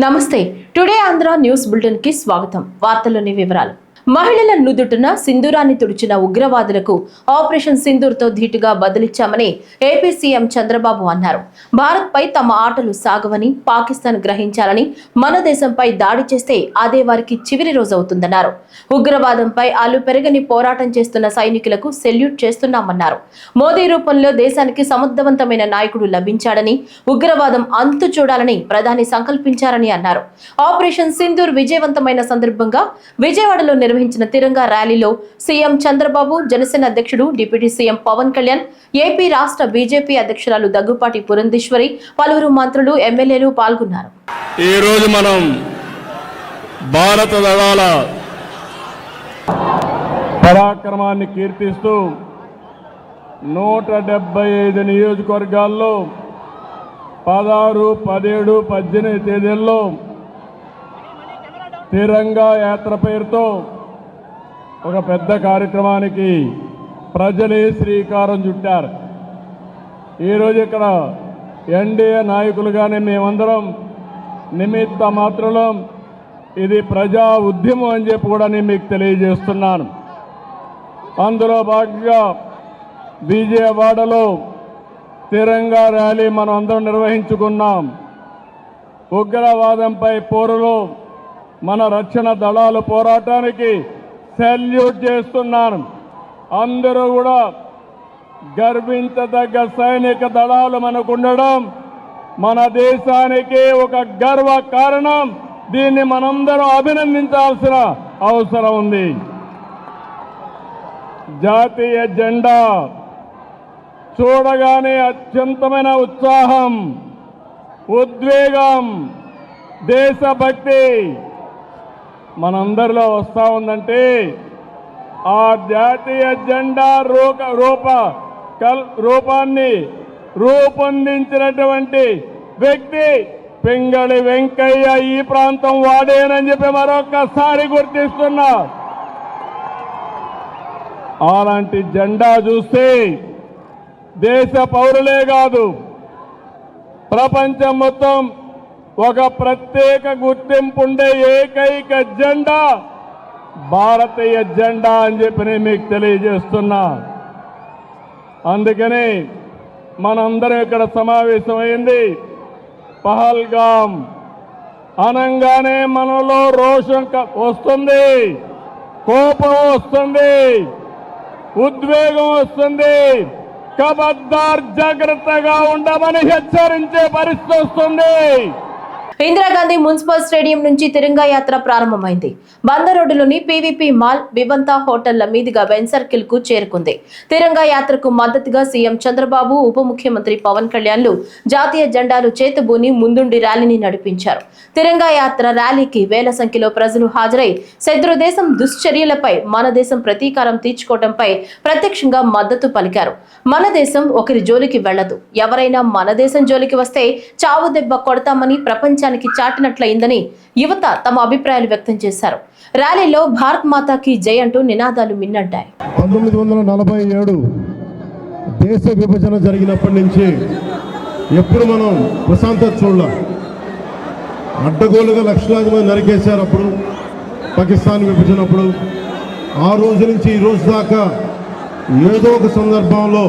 నమస్తే. Today Andhra news bulletin కి స్వాగతం. వార్తల్లోని వివరాలు. మహిళల నుదుటిన సింధూరాన్ని తుడిచిన ఉగ్రవాదులకు ఆపరేషన్ సింధూర్తో ధీటుగా బదులిచ్చామని ఏపీ సీఎం చంద్రబాబు అన్నారు. భారత్ పై తమ ఆటలు సాగవని పాకిస్తాన్ గ్రహించాలని, మన దేశంపై దాడి చేస్తే అదే వారికి చివరి రోజవుతుందన్నారు. ఉగ్రవాదంపై అల్లు పెరగని పోరాటం చేస్తున్న సైనికులకు సెల్యూట్ చేస్తున్నామన్నారు. మోదీ రూపంలో దేశానికి సమర్థవంతమైన నాయకుడు లభించాడని, ఉగ్రవాదం అంతు చూడాలని ప్రధాని సంకల్పించారని అన్నారు. ఆపరేషన్ సింధూర్ విజయవంతమైన సందర్భంగా విజయవాడలో నిర్వహించిన తిరంగా ర్యాలీలో సీఎం చంద్రబాబు, జనసేన అధ్యక్షుడు deputy CM Pawan Kalyan, AP రాష్ట్ర బీజేపీ అధ్యక్షురాలు దగ్గుపాటి పురంధేశ్వరి, పలువురు మంత్రులు, ఎమ్మెల్యేలు పాల్గొన్నారు. ఈ రోజు మనం భారత దళాల పరాక్రమాన్ని కీర్తిస్తూ 175 నియోజకవర్గాల్లో 16, 17, 18 తేదీల్లో తిరంగా యాత్ర పేరుతో ఒక పెద్ద కార్యక్రమానికి ప్రజలే శ్రీకారం చుట్టారు. ఈరోజు ఇక్కడ ఎన్డీఏ నాయకులుగానే మేమందరం నిమిత్త మాత్రులం. ఇది ప్రజా ఉద్యమం అని చెప్పి కూడా నేను మీకు తెలియజేస్తున్నాను. అందులో భాగంగా విజయవాడలో తిరంగా ర్యాలీ మనం అందరం నిర్వహించుకున్నాం. ఉగ్రవాదంపై పోరులో మన రక్షణ దళాల పోరాటానికి సెల్యూట్ చేస్తున్నాను. అందరూ కూడా గర్వించదగ్గ సైనిక దళాలు మనకు ఉండడం మన దేశానికి ఒక గర్వ కారణం. దీన్ని మనందరం అభినందించాల్సిన అవసరం ఉంది. జాతీయ జెండా చూడగానే అత్యంతమైన ఉత్సాహం, ఉద్వేగం, దేశభక్తి మనందరిలో వస్తూ ఉందంటే ఆ జాతీయ జెండా రూపాన్ని రూపొందించినటువంటి వ్యక్తి పింగళి వెంకయ్య ఈ ప్రాంతం వాడేనని చెప్పి మరొకసారి గుర్తిస్తున్నా. అలాంటి జెండా చూస్తే దేశ పౌరులే కాదు, ప్రపంచం మొత్తం ఒక ప్రత్యేక గుర్తింపు ఉండే ఏకైక జెండా భారతీయ జెండా అని చెప్పి నేను మీకు తెలియజేస్తున్నా. అందుకని మనందరం ఇక్కడ సమావేశమైంది. పహల్గాం అనంగానే మనలో రోషం వస్తుంది, కోపం వస్తుంది, ఉద్వేగం వస్తుంది. ఖబర్దార్, జాగ్రత్తగా ఉండమని హెచ్చరించే పరిస్థితి వస్తుంది. ఇందిరాగాంధీ మున్సిపల్ స్టేడియం నుంచి తిరంగా యాత్ర ప్రారంభమైంది. బందర్ రోడ్డులోని పీవీపీ మాల్, వివంతా హోటళ్ల మీదుగా బెన్ సర్కిల్ కు చేరుకుంది. తిరంగా యాత్రకు మద్దతుగా సీఎం చంద్రబాబు, ఉప ముఖ్యమంత్రి పవన్ కళ్యాణ్లు జాతీయ జెండాలు చేతబూని ముందుండి ర్యాలీని నడిపించారు. తిరంగా యాత్ర ర్యాలీకి వేల సంఖ్యలో ప్రజలు హాజరై శత్రు దేశం దుశ్చర్యలపై మన దేశం ప్రతీకారం తీర్చుకోవడంపై ప్రత్యక్షంగా మద్దతు పలికారు. మన దేశం ఒకరి జోలికి వెళ్లదు, ఎవరైనా మన దేశం జోలికి వస్తే చావు దెబ్బ కొడతామని ప్రపంచానికి చాటినట్లయిందని యువత తమ అభిప్రాయాలు వ్యక్తం చేశారు. ర్యాలీలో భారత్ మాతాకి జై అంటూ నినాదాలు మిన్నంటాయి. 1947 దేశ విభజన జరిగినప్పటి నుంచి ఎప్పుడు మనం ప్రశాంతత చూడలేం. అడ్డగోలుగా లక్షలాది మంది నరికేశారు. అప్పుడు పాకిస్తాన్ విభజనప్పుడు ఆ రోజు నుంచి ఈ రోజు దాకా ఏదో ఒక సందర్భంలో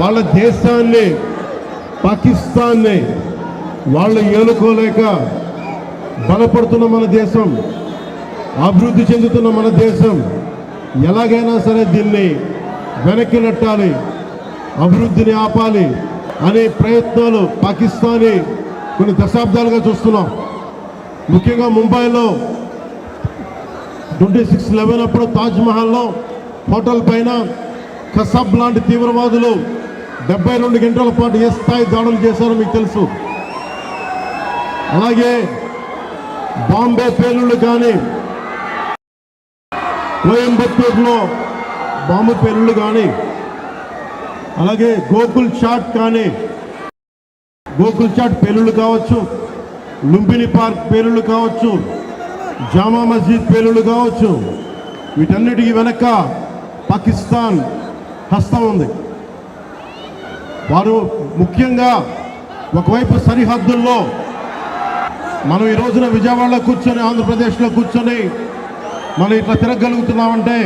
వాళ్ళ దేశాన్ని, పాకిస్తాన్ని వాళ్ళు ఏలుకోలేక బలపడుతున్న మన దేశం, అభివృద్ధి చెందుతున్న మన దేశం ఎలాగైనా సరే దీన్ని వెనక్కి నెట్టాలి, అభివృద్ధిని ఆపాలి అనే ప్రయత్నాలు పాకిస్తానీ కొన్ని దశాబ్దాలుగా చూస్తున్నాం. ముఖ్యంగా ముంబైలో 26/11 అప్పుడు తాజ్మహల్లో హోటల్ పైన కసబ్ లాంటి తీవ్రవాదులు 72 గంటల పాటు ఏ స్థాయి దాడులు చేశారో మీకు తెలుసు. అలాగే బాంబే పేలుళ్ళు కానీ, కోయంబత్తూరులో బాంబు పేలుళ్ళు కానీ, అలాగే గోకుల్ చాట్ కానీ, గోకుల్ చాట్ పేలుళ్ళు కావచ్చు, లుంబిని పార్క్ పేలుళ్ళు కావచ్చు, జామా మస్జిద్ పేలుళ్ళు కావచ్చు, వీటన్నిటికీ వెనక పాకిస్తాన్ హస్తం ఉంది. వారు ముఖ్యంగా ఒకవైపు సరిహద్దుల్లో మనం ఈ రోజున విజయవాడలో కూర్చొని ఆంధ్రప్రదేశ్లో కూర్చొని మనం ఇట్లా తిరగలుగుతున్నామంటే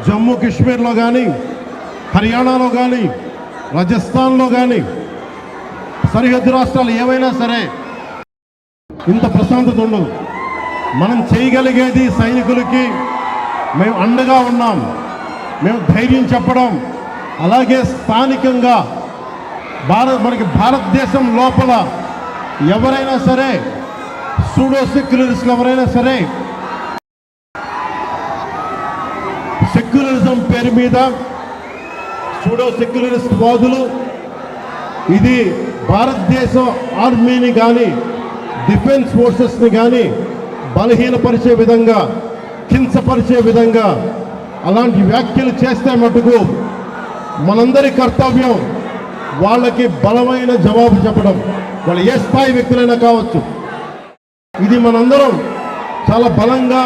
జమ్మూ కాశ్మీర్లో కానీ హర్యానాలో కానీ రాజస్థాన్లో కానీ సరిహద్దు రాష్ట్రాలు ఏవైనా సరే ఇంత ప్రశాంతత ఉండదు. మనం చేయగలిగేది సైనికులకి మేము అండగా ఉన్నాం, మేము ధైర్యం చెప్పడం, అలాగే స్థానికంగా మనకి భారతదేశం లోపల ఎవరైనా సరే సూడో సెక్యులరిస్టులు ఎవరైనా సరే సెక్యులరిజం పేరు మీద సూడో సెక్యులరిస్ట్ వాదులు ఇది భారతదేశ ఆర్మీని కానీ డిఫెన్స్ ఫోర్సెస్ని కానీ బలహీనపరిచే విధంగా కించపరిచే విధంగా అలాంటి వ్యాఖ్యలు చేస్తే మటుకు మనందరి కర్తవ్యం వాళ్ళకి బలమైన జవాబు చెప్పడం, వాళ్ళు ఏ స్థాయి వ్యక్తులైనా కావచ్చు. ఇది మనందరం చాలా బలంగా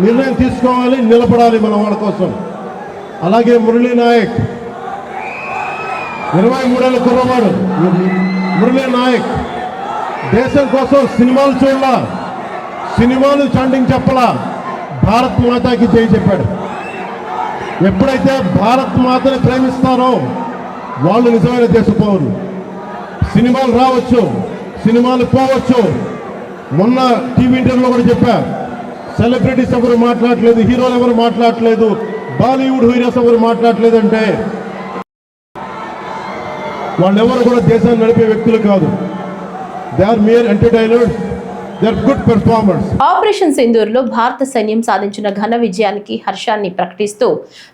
నిర్ణయం తీసుకోవాలి, నిలబడాలి మన వాళ్ళ కోసం. అలాగే మురళీ నాయక్ 23 ఏళ్ళ కుర్రవాడు మురళీ నాయక్ దేశం కోసం సినిమాలు చూడాల, సినిమాలు చాంటింగ్ చెప్పలా, భారత్ మాతాకి జై చెప్పాడు. ఎప్పుడైతే భారత్ మాతని ప్రేమిస్తారో వాళ్ళు నిజమైన దేశ పౌరులు. సినిమాలు రావచ్చు, సినిమాలు పోవచ్చు. మొన్న టీవీ ఇంటర్వ్యూలో కూడా చెప్పా, సెలబ్రిటీస్ ఎవరు మాట్లాడలేదు, హీరోలు ఎవరు మాట్లాడలేదు, బాలీవుడ్ హీరోస్ ఎవరు మాట్లాడలేదు అంటే వాళ్ళెవరు కూడా దేశాన్ని నడిపే వ్యక్తులు కాదు. They are mere entertainers, they are good performers. Operation సింధూర్లో భారత సైన్యం సాధించిన ఘన విజయానికి హర్షాన్ని ప్రకటిస్తూ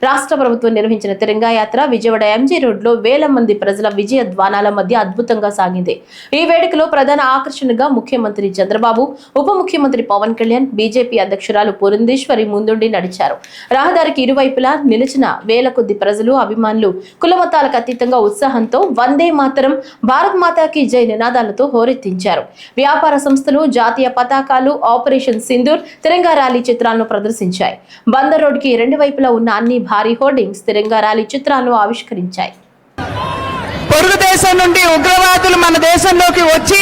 రాష్ట్ర ప్రభుత్వం నిర్వహించిన తిరంగా యాత్ర విజయవాడ ఎంజీ రోడ్లో వేల మంది ప్రజల విజయ ధ్వానాల మధ్య అద్భుతంగా సాగింది. ఈ వేడుకలో ప్రధాన ఆకర్షణగా ముఖ్యమంత్రి చంద్రబాబు, ఉప ముఖ్యమంత్రి పవన్ కళ్యాణ్, బీజేపీ అధ్యక్షురాలు పురంధేశ్వరి ముందుండి నడిచారు. రహదారికి ఇరువైపులా నిలిచిన వేల కొద్ది ప్రజలు, అభిమానులు కులమతాలకు అతీతంగా ఉత్సాహంతో వందే మాతరం, భారత్ మాతాకి జై నినాదాలతో హోరెత్తించారు. వ్యాపార సంస్థలు జాతీయ పతాకాలు, ఆపరేషన్ సింధూర్, తిరంగా ర్యాలీ చిత్రాలను ప్రదర్శించాయి. బందర్ రోడ్డుకి రెండు వైపులా ఉన్న అన్ని భారీ హోర్డింగ్స్ తిరంగా ర్యాలీ చిత్రాలను ఆవిష్కరించాయి. పొరుగు దేశం నుండి ఉగ్రవాదులు మన దేశంలోకి వచ్చి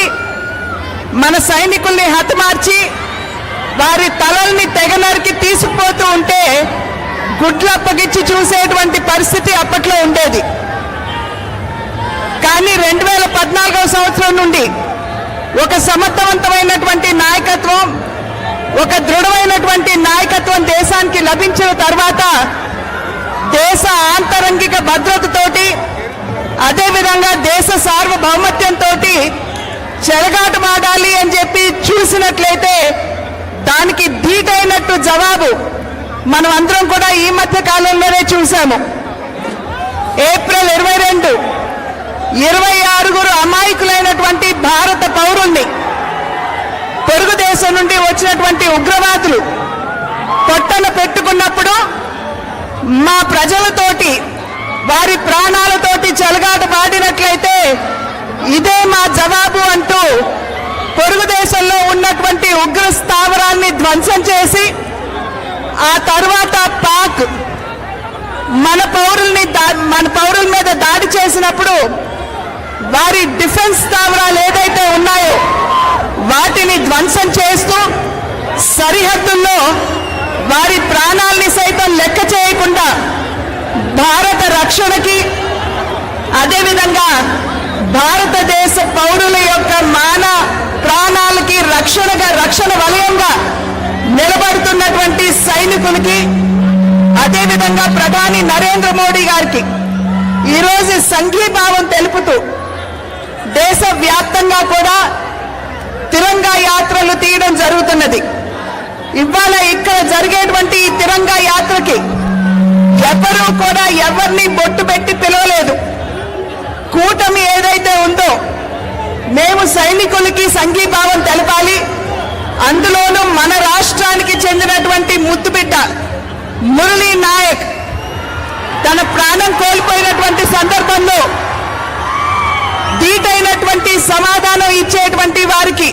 మన సైనికుల్ని హతమార్చి వారి తలల్ని తెగనరికి తీసుకుపోతూ ఉంటే గుడ్లప్పగిచ్చి చూసేటువంటి పరిస్థితి అప్పట్లో ఉండేది. కానీ 2014వ సంవత్సరం నుండి ఒక సమర్థవంతమైనటువంటి నాయకత్వం, ఒక దృఢమైనటువంటి నాయకత్వం దేశానికి లభించిన తర్వాత దేశ ఆంతరంగిక భద్రతతోటి, అదేవిధంగా దేశ సార్వభౌమత్యంతో చెలగాటమాడాలి అని చెప్పి చూసినట్లయితే దానికి ధీటైనట్టు జవాబు మనం అందరం కూడా ఈ మధ్య కాలంలోనే చూసాము. ఏప్రిల్ 22 26 అమాయకులైనటువంటి భారత పౌరుల్ని పొరుగు దేశం నుండి వచ్చినటువంటి ఉగ్రవాదులు పొట్టన పెట్టుకున్నప్పుడు మా ప్రజలతోటి వారి ప్రాణాలతోటి చెలగాట పాడినట్లయితే ఇదే మా జవాబు అంటూ పొరుగు దేశంలో ఉన్నటువంటి ఉగ్ర స్థావరాల్ని ధ్వంసం చేసి ఆ తర్వాత పాక్ మన పౌరుల మీద దాడి చేసినప్పుడు వారి డిఫెన్స్ స్థావరాలు ఏదైతే ఉన్నాయో వాటిని ధ్వంసం చేస్తూ సరిహద్దుల్లో వారి ప్రాణాల్ని సైతం లెక్క చేయకుండా భారత రక్షణకి, అదేవిధంగా భారతదేశ పౌరుల యొక్క ప్రాణాలకి రక్షణ వలయంగా నిలబడుతున్నటువంటి సైనికులకి, అదేవిధంగా ప్రధాని నరేంద్ర మోడీ గారికి ఈరోజు సంఘీభావం తెలుపుతూ దేశవ్యాప్తంగా కూడా తిరంగా యాత్రలు తీయడం జరుగుతున్నది. ఇవాళ ఇక్కడ జరిగేటువంటి ఈ తిరంగా యాత్రకి ఎవరూ కూడా ఎవరిని బొట్టు పెట్టి పిలవలేదు. కూటమి ఏదైతే ఉందో మేము సైనికులకి సంఘీభావం తెలపాలి. అందులోనూ మన రాష్ట్రానికి చెందినటువంటి ముద్దుబిడ్డ మురళీ నాయక్ తన ప్రాణం కోల్పోయినటువంటి సందర్భంలో ధీటైనటువంటి సమాధానం ఇచ్చేటువంటి వారికి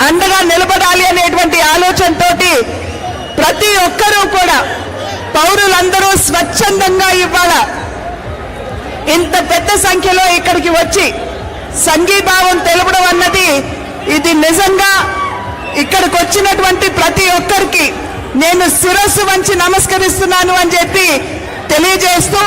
అండగా నిలబడాలి అనేటువంటి ఆలోచనతోటి ప్రతి ఒక్కరూ కూడా పౌరులందరూ స్వచ్ఛందంగా ఇవాళ ఇంత పెద్ద సంఖ్యలో ఇక్కడికి వచ్చి సంఘీభావం తెలపడం అన్నది ఇది నిజంగా ఇక్కడికి వచ్చినటువంటి ప్రతి ఒక్కరికి నేను శిరస్సు వంచి నమస్కరిస్తున్నాను అని చెప్పి తెలియజేస్తూ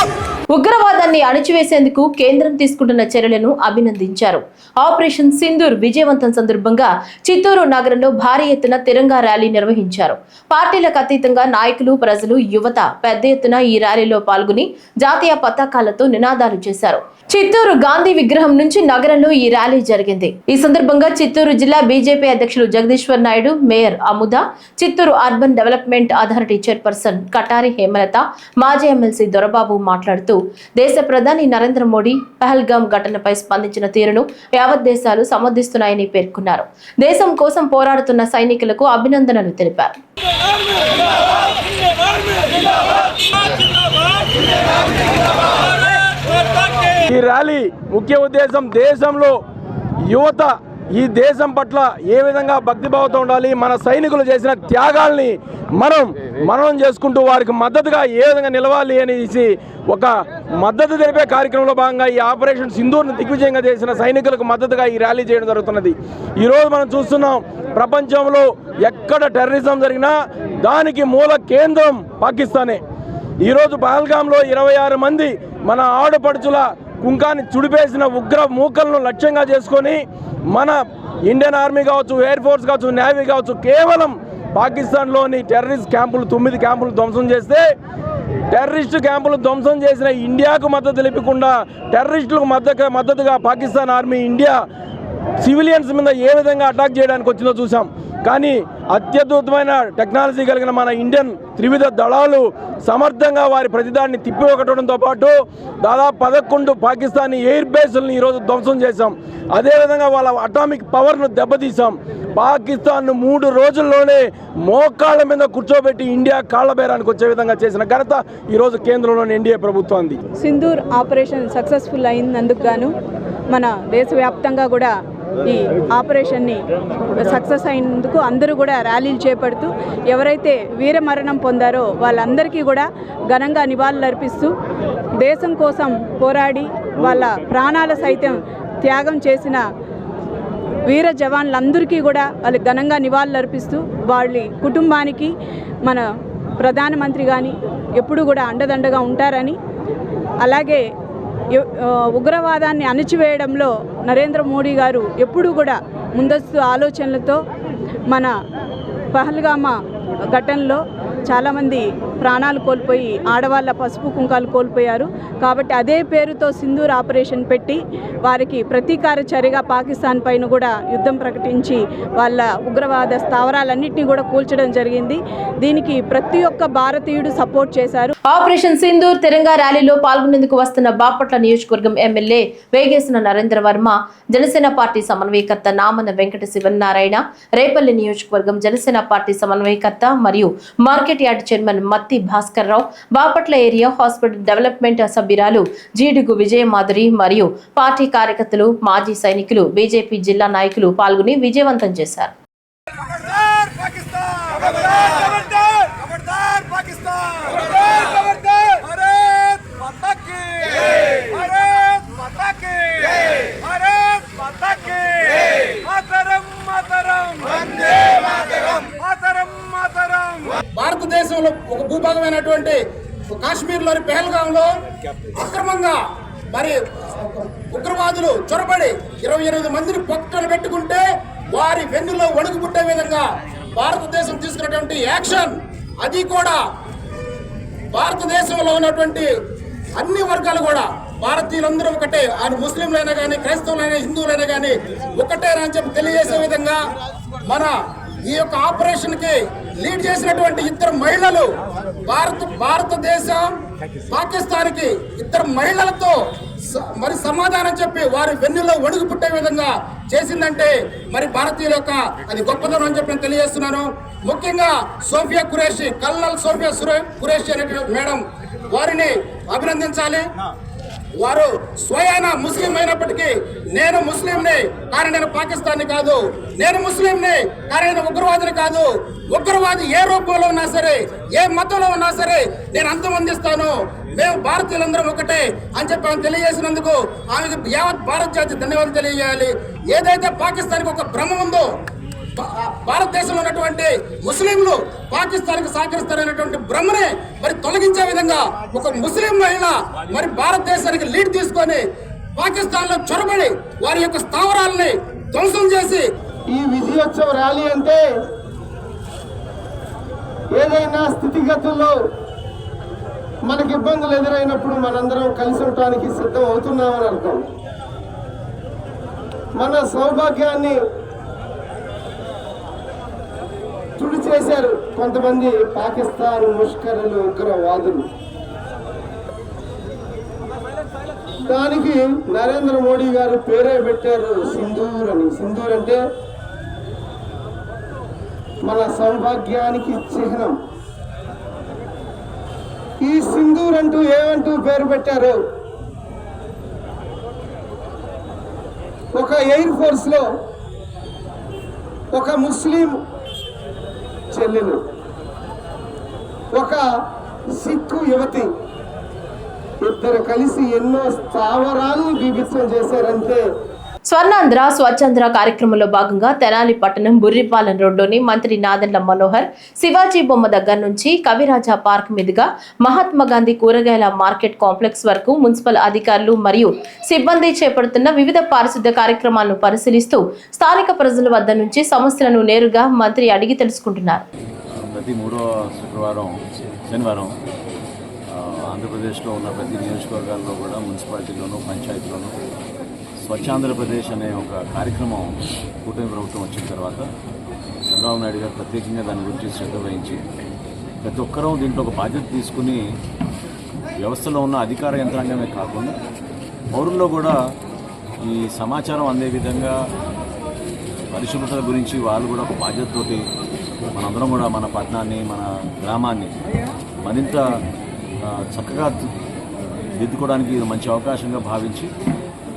ఉగ్రవాదాన్ని అణచివేసేందుకు కేంద్రం తీసుకుంటున్న చర్యలను అభినందించారు. ఆపరేషన్ సింధూర్ విజయవంతం సందర్భంగా చిత్తూరు నగరంలో భారీ ఎత్తున తిరంగా ర్యాలీ నిర్వహించారు. పార్టీలకు అతీతంగా నాయకులు, ప్రజలు, యువత పెద్ద ఎత్తున ఈ ర్యాలీలో పాల్గొని జాతీయ పతాకాలతో నినాదాలు చేశారు. చిత్తూరు గాంధీ విగ్రహం నుంచి నగరంలో ఈ ర్యాలీ జరిగింది. ఈ సందర్భంగా చిత్తూరు జిల్లా బీజేపీ అధ్యక్షులు Jagadishwar Naidu, mayor Amuda, Chittoor urban development authority chairperson Katari Hemalatha, మాజీ ఎమ్మెల్సీ దొరబాబు మాట్లాడుతూ దేశ ప్రధాని నరేంద్ర మోడీ పహల్గామ్ ఘటనపై స్పందించిన తీరును యావత్ దేశాలు సమర్థిస్తున్నాయని పేర్కొన్నారు. దేశం కోసం పోరాడుతున్న సైనికులకు అభినందనలు తెలిపారు. ఈ ర్యాలీ ముఖ్య ఉద్దేశం దేశంలో యువత ఈ దేశం పట్ల ఏ విధంగా భక్తిభావంతో ఉండాలి, మన సైనికులు చేసిన త్యాగాల్ని మనం చేసుకుంటూ వారికి మద్దతుగా ఏ విధంగా నిలవాలి అనేసి ఒక మద్దతు తెలిపే కార్యక్రమంలో భాగంగా ఈ ఆపరేషన్ సింధూర్ను దిగ్విజయంగా చేసిన సైనికులకు మద్దతుగా ఈ ర్యాలీ చేయడం జరుగుతున్నది. ఈరోజు మనం చూస్తున్నాం, ప్రపంచంలో ఎక్కడ టెర్రరిజం జరిగినా దానికి మూల కేంద్రం పాకిస్తానే. ఈరోజు పహల్గామ్లో 26 మంది మన ఆడపడుచుల కుంకాన్ని చుడిపేసిన ఉగ్ర మూకలను లక్ష్యంగా చేసుకొని మన ఇండియన్ ఆర్మీ కావచ్చు, ఎయిర్ ఫోర్స్ కావచ్చు, నేవీ కావచ్చు, కేవలం పాకిస్తాన్లోని టెర్రరిస్ట్ క్యాంపులు 9 క్యాంపులు ధ్వంసం చేస్తే టెర్రరిస్టు క్యాంపులు ధ్వంసం చేసిన ఇండియాకు మద్దతు తెలిపకుండా టెర్రరిస్టులకు మద్దతుగా పాకిస్తాన్ ఆర్మీ ఇండియా సివిలియన్స్ మీద ఏ విధంగా అటాక్ చేయడానికి వచ్చిందో చూసాం. కానీ అత్యద్భుతమైన టెక్నాలజీ కలిగిన మన ఇండియన్ త్రివిధ దళాలు సమర్థంగా వారి ప్రతిదాడిని తిప్పికొట్టడంతో పాటు దాదాపు 11 పాకిస్తానీ ఎయిర్ బేస్లను ఈరోజు ధ్వంసం చేశాం. అదేవిధంగా వాళ్ళ అటామిక్ పవర్ను దెబ్బతీశాం. పాకిస్తాన్ను 3 రోజుల్లోనే మోకాళ్ళ మీద కూర్చోబెట్టి ఇండియా కాళ్ళబేరానికి వచ్చే విధంగా చేసిన ఘనత ఈరోజు కేంద్రంలోని ఎన్డీఏ ప్రభుత్వానికి. సింధూర్ ఆపరేషన్ సక్సెస్ఫుల్ అయినందుకు గాను మన దేశవ్యాప్తంగా కూడా ఈ ఆపరేషన్ని సక్సెస్ అయినందుకు అందరూ కూడా ర్యాలీలు చేపడుతూ ఎవరైతే వీరమరణం పొందారో వాళ్ళందరికీ కూడా ఘనంగా నివాళులు అర్పిస్తూ దేశం కోసం పోరాడి వాళ్ళ ప్రాణాల సైతం త్యాగం చేసిన వీర జవాన్లందరికీ కూడా వాళ్ళకి ఘనంగా నివాళులు అర్పిస్తూ వాళ్ళ కుటుంబానికి మన ప్రధానమంత్రి కానీ ఎప్పుడు కూడా అండదండగా ఉంటారని, అలాగే ఉగ్రవాదాన్ని అణచివేయడంలో నరేంద్ర మోడీ గారు ఎప్పుడూ కూడా ముందస్తు ఆలోచనలతో మన పహల్గామ ఘటనలో చాలామంది ప్రాణాలు కోల్పోయి ఆడవాళ్ళ పసుపు కుంకాలు కోల్పోయారు. కాబట్టి అదే పేరుతో సింధూర్ ఆపరేషన్ పెట్టి వారికి ప్రతీకార చర్యగా పాకిస్తాన్ పైన కూడా యుద్ధం ప్రకటించి వాళ్ళ ఉగ్రవాద స్థావరాలన్నింటినీ కూడా కూల్చడం జరిగింది. దీనికి ప్రతి ఒక్క భారతీయుడు సపోర్ట్ చేశారు. ఆపరేషన్ సింధూర్ తిరంగా ర్యాలీలో పాల్గొనేందుకు వస్తున్న బాపట్ల నియోజకవర్గం ఎమ్మెల్యే వేగేసిన నరేంద్ర వర్మ, జనసేన పార్టీ సమన్వయకర్త నామన వెంకట శివనారాయణ, రేపల్లి నియోజకవర్గం జనసేన పార్టీ సమన్వయకర్త మరియు మార్కెట్ యార్డ్ చైర్మన్ మత్తి Bhaskar Rao, Bapatla area hospital development సభ్యురాలు జీడుగు విజయమాధురి మరియు పార్టీ కార్యకర్తలు, మాజీ సైనికులు, బీజేపీ జిల్లా నాయకులు పాల్గొని విజయవంతం చేశారు. భారతదేశంలో ఒక భూభాగమైనటువంటి కాశ్మీర్లోని పెహల్గాంలో అక్రమంగా మరి ఉగ్రవాదులు చొరబడి 28 మందిని పొట్టలు పెట్టుకుంటే వారి వెన్నులో వణుకు పుట్టే విధంగా భారతదేశం తీసుకున్నటువంటి యాక్షన్, అది కూడా భారతదేశంలో ఉన్నటువంటి అన్ని వర్గాలు కూడా భారతీయులందరూ ఒకటే, ఆయన ముస్లింలైనా కానీ, క్రైస్తవులైనా, హిందువులైనా కానీ ఒకటేనా అని చెప్పి తెలియజేసే విధంగా మన ఈ యొక్క ఆపరేషన్ కి లీడ్ చేసినటువంటి 2 మహిళలు భారతదేశం పాకిస్తాన్ కి 2 మహిళలతో మరి సమాధానం చెప్పి వారి వెన్నులో వణుకు పుట్టే విధంగా చేసిందంటే మరి భారతీయుల యొక్క అది గొప్పతనం అని చెప్పి నేను తెలియజేస్తున్నాను. ముఖ్యంగా సోఫియా ఖురేషి, కల్నల్ సోఫియా ఖురేషి అనే మేడం, వారిని అభినందించాలి. వారు స్వయాన ముస్లిం అయినప్పటికీ నేను ముస్లింని కానీ నేను పాకిస్తాన్ని కాదు, నేను ముస్లింని కానీ నేను ఉగ్రవాదిని కాదు, ఉగ్రవాది ఏ రూపంలో ఉన్నా సరే, ఏ మతంలో ఉన్నా సరే నేను అంతమందిస్తాను, మేము భారతీయులందరం ఒకటే అని చెప్పి ఆమె తెలియజేసినందుకు ఆమెకు యావత్ భారత జాతి ధన్యవాదాలు తెలియజేయాలి. ఏదైతే పాకిస్తాన్కి ఒక భ్రమ ఉందో, భారతదేశంలో ఉన్నటువంటి ముస్లింలు పాకిస్తాన్కి సహకరిస్తారనేటువంటి భ్రమనే మరి తొలగించే విధంగా ఒక ముస్లిం మహిళ మరి భారతదేశానికి లీడ్ తీసుకొని పాకిస్తాన్ లో చొరబడి వారి యొక్క స్థావరాలని ధ్వంసం చేసి ఈ విజయోత్సవ ర్యాలీ అంటే ఏదైనా స్థితిగతుల్లో మనకి ఇబ్బందులు ఎదురైనప్పుడు మనందరం కలిసి ఉండటానికి సిద్ధం అవుతున్నామని అర్థం. మన సౌభాగ్యాన్ని తుడి చేశారు కొంతమంది పాకిస్తాన్ ముష్కరులు, ఉగ్రవాదులు. దానికి నరేంద్ర మోడీ గారు పేరే పెట్టారు సింధూర్ అని. సింధూర్ అంటే మన సౌభాగ్యానికి చిహ్నం. ఈ సింధూర్ అంటూ ఏమంటూ పేరు పెట్టారు, ఒక ఎయిర్ ఫోర్స్ లో ఒక ముస్లిం చెల్లెలు, ఒక సిక్కు యువతి, ఇద్దరు కలిసి ఎన్నో స్థావరాలను బీభత్సం చేశారంటే. స్వర్ణాంధ్ర స్వచ్ఛాంధ్ర కార్యక్రమంలో భాగంగా తెనాలి పట్టణం బుర్రిపాలెం రోడ్డులోని మంత్రి నాదెండ్ల మనోహర్ శివాజీ బొమ్మ దగ్గర నుంచి కవిరాజా పార్క్ మీదుగా మహాత్మా గాంధీ కూరగాయల మార్కెట్ కాంప్లెక్స్ వరకు మున్సిపల్ అధికారులు మరియు సిబ్బంది చేపడుతున్న వివిధ పారిశుద్ధ్య కార్యక్రమాలను పరిశీలిస్తూ స్థానిక ప్రజల వద్ద నుంచి సమస్యలను నేరుగా మంత్రి అడిగి తెలుసుకుంటున్నారు. ప్రతి మూడో శుక్రవారం శనివారం ఆంధ్రప్రదేశ్లో ఉన్న ప్రతి నియోజకవర్గాల్లో కూడా మున్సిపాలిటీలోనూ పంచాయతీలోనూ స్వచ్ఛాంధ్రప్రదేశ్ అనే ఒక కార్యక్రమం కూటమి ప్రభుత్వం వచ్చిన తర్వాత చంద్రబాబు నాయుడు గారు ప్రత్యేకంగా దాని గురించి శ్రద్ధ వహించి ప్రతి ఒక్కరూ దీంట్లో ఒక బాధ్యత తీసుకుని వ్యవస్థలో ఉన్న అధికార యంత్రాంగమే కాకుండా పౌరుల్లో కూడా ఈ సమాచారం అందే విధంగా పరిశుభ్రత గురించి వాళ్ళు కూడా ఒక బాధ్యతతోటి మనందరం కూడా మన పట్టణాన్ని, మన గ్రామాన్ని మరింత చక్కగా దిద్దుకోవడానికి ఇది మంచి అవకాశంగా భావించి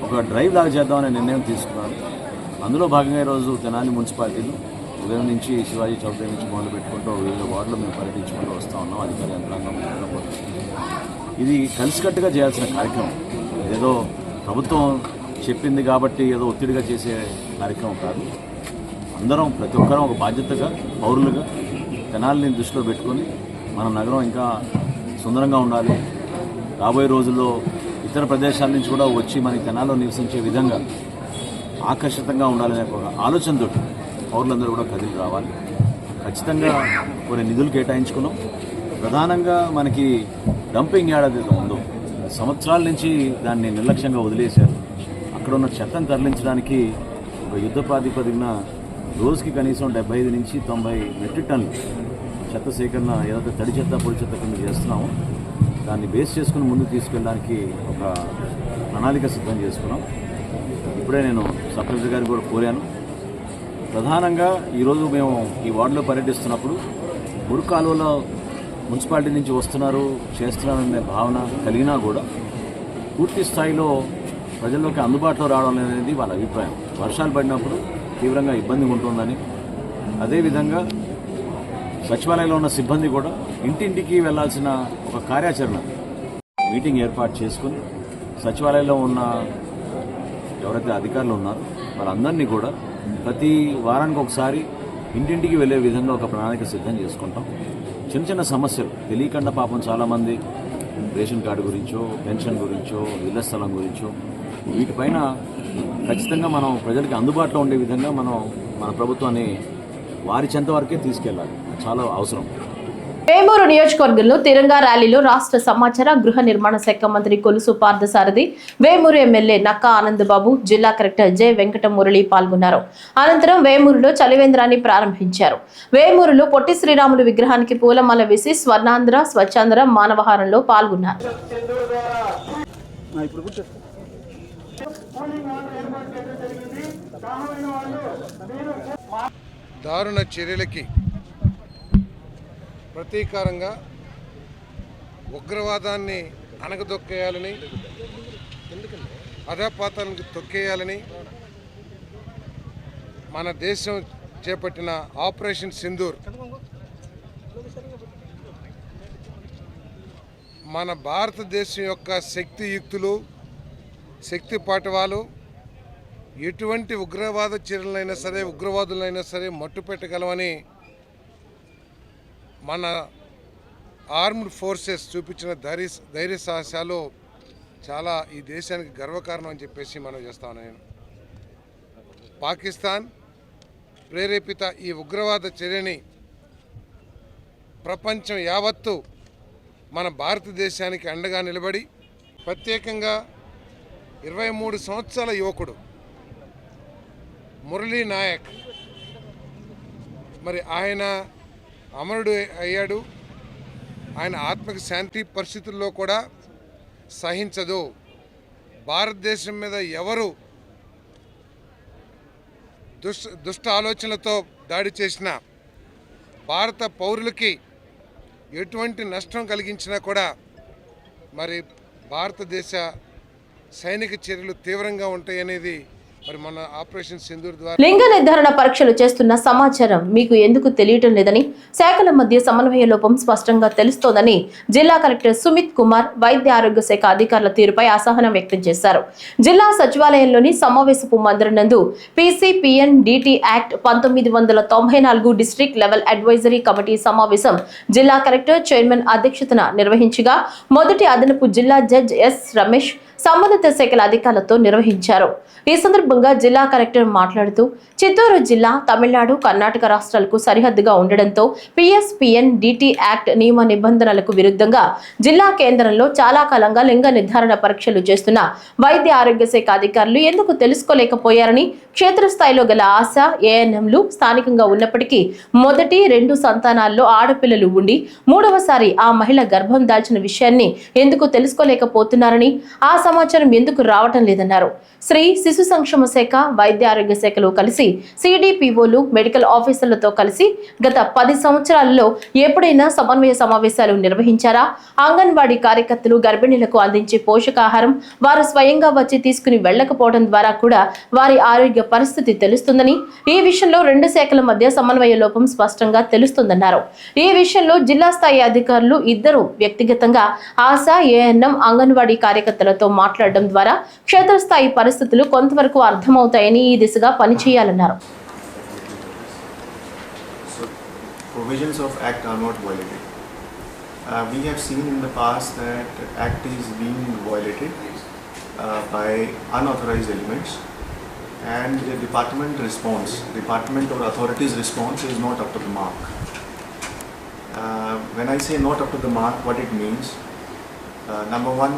ఒక డ్రైవ్ లాగా చేద్దామనే నిర్ణయం తీసుకున్నారు. అందులో భాగంగా ఈరోజు తెనాలి మున్సిపాలిటీలు ఉదయం నుంచి శివాజీ చౌక్ నుంచి మొదలు పెట్టుకుంటూ వివిధ వార్డులు మేము పర్యటించుకుంటూ వస్తూ ఉన్నాం. అధికార యంత్రాంగం ఇది కలిసికట్టుగా చేయాల్సిన కార్యక్రమం. ఏదో ప్రభుత్వం చెప్పింది కాబట్టి ఏదో ఒత్తిడిగా చేసే కార్యక్రమం కాదు. అందరం ప్రతి ఒక్కరం ఒక బాధ్యతగా పౌరులుగా తెనాలిని దృష్టిలో పెట్టుకొని మన నగరం ఇంకా సుందరంగా ఉండాలి, రాబోయే రోజుల్లో ఇతర ప్రదేశాల నుంచి కూడా వచ్చి మన తెనాల్లో నివసించే విధంగా ఆకర్షితంగా ఉండాలనే ఒక ఆలోచనతో పౌరులందరూ కూడా కదిలి రావాలి. ఖచ్చితంగా కొన్ని నిధులు కేటాయించుకున్నాం. ప్రధానంగా మనకి డంపింగ్ యార్డ్ ఏదైతే ఉందో సంవత్సరాల నుంచి దాన్ని నిర్లక్ష్యంగా వదిలేశారు. అక్కడ ఉన్న చెత్తను తరలించడానికి ఒక యుద్ధ ప్రాతిపదికన రోజుకి కనీసం 75 నుంచి 90 మెట్రిక్ టన్నులు చెత్త సేకరణ ఏదైతే తడి చెత్త పొడి చెత్త కింద చేస్తున్నామో దాన్ని బేస్ చేసుకుని ముందుకు తీసుకెళ్ళడానికి ఒక ప్రణాళిక సిద్ధం చేసుకున్నాం. ఇప్పుడే నేను సబ్ కలెక్టర్ గారికి కూడా కోరాను. ప్రధానంగా ఈరోజు మేము ఈ వార్డులో పర్యటిస్తున్నప్పుడు మురుగు కాలువలో మున్సిపాలిటీ నుంచి వస్తున్నారు చేస్తున్నారనే భావన కలిగినా కూడా పూర్తి స్థాయిలో ప్రజల్లోకి అందుబాటులో రావడం అనేది వాళ్ళ అభిప్రాయం. వర్షాలు పడినప్పుడు తీవ్రంగా ఇబ్బంది ఉంటుందని, అదేవిధంగా సచివాలయంలో ఉన్న సిబ్బంది కూడా ఇంటింటికి వెళ్లాల్సిన ఒక కార్యాచరణ మీటింగ్ ఏర్పాటు చేసుకుని సచివాలయంలో ఉన్న ఎవరైతే అధికారులు ఉన్నారో వాళ్ళందరినీ కూడా ప్రతి వారానికి ఒకసారి ఇంటింటికి వెళ్ళే విధంగా ఒక ప్రణాళిక సిద్ధం చేసుకుంటాం. చిన్న చిన్న సమస్యలు తెలియకుండా పాపం చాలామంది రేషన్ కార్డు గురించో, పెన్షన్ గురించో, ఇళ్ల స్థలం గురించో వీటిపైన ఖచ్చితంగా మనం ప్రజలకి అందుబాటులో ఉండే విధంగా మనం మన ప్రభుత్వాన్ని వారి చెంత వరకే తీసుకెళ్లాలి. చాలా అవసరం. వేమూరు నియోజకవర్గంలో తిరంగా ర్యాలీలో రాష్ట్ర సమాచార గృహ నిర్మాణ శాఖ మంత్రి కొలుసు పార్థసారథి, వేమూరు ఎమ్మెల్యే నక్కా ఆనందబాబు, జిల్లా కలెక్టర్ జె వెంకట మురళి పాల్గొన్నారు. అనంతరం వేమూరులో చలివేంద్రాన్ని ప్రారంభించారు. వేమూరులో పొట్టి శ్రీరాములు విగ్రహానికి పూలమాల వేసి స్వర్ణాంధ్ర స్వచ్ఛాంధ్ర మానవహారంలో పాల్గొన్నారు. దారుణ చర్యలకి ప్రతీకారంగా ఉగ్రవాదాన్ని అణగదొక్కేయాలని అధపాతాలకు తొక్కేయాలని మన దేశం చేపట్టిన ఆపరేషన్ సింధూర్ మన భారతదేశం యొక్క శక్తియుక్తులు శక్తి పాటవాలు ఎటువంటి ఉగ్రవాద చర్యలైనా సరే ఉగ్రవాదులైనా సరే మట్టుపెట్టగలమని మన ఆర్మ్డ్ ఫోర్సెస్ చూపించిన ధైర్య సాహసాలు చాలా ఈ దేశానికి గర్వకారణం అని చెప్పేసి మనం చేస్తాను. నేను పాకిస్తాన్ ప్రేరేపిత ఈ ఉగ్రవాద చర్యని ప్రపంచం యావత్తు మన భారతదేశానికి అండగా నిలబడి ప్రత్యేకంగా 23 సంవత్సరాల యువకుడు మురళీ నాయక్ మరి ఆయన అమరుడు అయ్యాడు. ఆయన ఆత్మకి శాంతి పరిస్థితుల్లో కూడా సహించదు. భారతదేశం మీద ఎవరు దుష్ట ఆలోచనలతో దాడి చేసిన భారత పౌరులకి ఎటువంటి నష్టం కలిగించినా కూడా మరి భారతదేశ సైనిక చర్యలు తీవ్రంగా ఉంటాయనేది మరి మన ఆపరేషన్ సింధూర్ ద్వారా లింగ నిర్ధారణ పరీక్షలు చేస్తున్న సమాచారం మీకు ఎందుకు తెలియటం లేదని శాఖల మధ్య సమన్వయ లోపం స్పష్టంగా తెలుస్తోందని జిల్లా కలెక్టర్ సుమిత్ కుమార్ వైద్య ఆరోగ్య శాఖ అధికారుల తీరుపై అసహనం వ్యక్తం చేశారు. జిల్లా సచివాలయంలోని సమావేశపు మందిరం నందు PCPN DT act 1994 district level advisory committee సమావేశం జిల్లా కలెక్టర్ చైర్మన్ అధ్యక్షతన నిర్వహించగా మొదటి అదనపు జిల్లా జడ్జ్ ఎస్ రమేష్ సంబంధిత శాఖల అధికారులతో నిర్వహించారు. ఈ సందర్భంగా జిల్లా కలెక్టర్ మాట్లాడుతూ చిత్తూరు జిల్లా తమిళనాడు కర్ణాటక రాష్ట్రాలకు సరిహద్దుగా ఉండడంతో పిఎస్పిఎన్ డిటి యాక్ట్ నియమ నిబంధనలకు విరుద్ధంగా జిల్లా కేంద్రంలో చాలా కాలంగా లింగ నిర్ధారణ పరీక్షలు చేస్తున్న వైద్య ఆరోగ్య శాఖ అధికారులు ఎందుకు తెలుసుకోలేకపోయారని క్షేత్రస్థాయిలో గల ఆశ ఏఎన్ఎంలు స్థానికంగా ఉన్నప్పటికీ మొదటి 2 సంతానాల్లో ఆడపిల్లలు ఉండి 3వసారి ఆ మహిళ గర్భం దాల్చిన విషయాన్ని ఎందుకు తెలుసుకోలేకపోతున్నారని ఆ సమాచారం ఎందుకు రావటం లేదన్నారు. శ్రీ శిశు సంక్షేమ శాఖ వైద్య ఆరోగ్య శాఖలు కలిసి సిడిపిఓలు మెడికల్ ఆఫీసర్లతో కలిసి గత 10 సంవత్సరాలలో ఎప్పుడైనా సమన్వయ సమావేశాలు నిర్వహించారా? అంగన్వాడీ కార్యకర్తలు గర్భిణీలకు అందించే పోషకాహారం వారు స్వయంగా వచ్చి తీసుకుని వెళ్లకపోవడం ద్వారా కూడా వారి ఆరోగ్య పరిస్థితి తెలుస్తుందని, ఈ విషయంలో 2 శాఖల మధ్య సమన్వయ లోపం స్పష్టంగా తెలుస్తుందన్నారు. ఈ విషయంలో జిల్లా స్థాయి అధికారులు ఇద్దరు వ్యక్తిగతంగా ఆశా ఏఎన్ఎం అంగన్వాడీ కార్యకర్తలతో మాట్లాడడం ద్వారా క్షేత్రస్థాయి పరిస్థితులు కొంతవరకు అర్థమవుతాయని ఈ దిశగా పనిచేయాలన్నారు. Provisions of Act are not violated. We have seen in the past that Act is being violated by unauthorized elements, and the department or authorities' response is not up to the mark. When I say not up to the mark, what it means? Number one,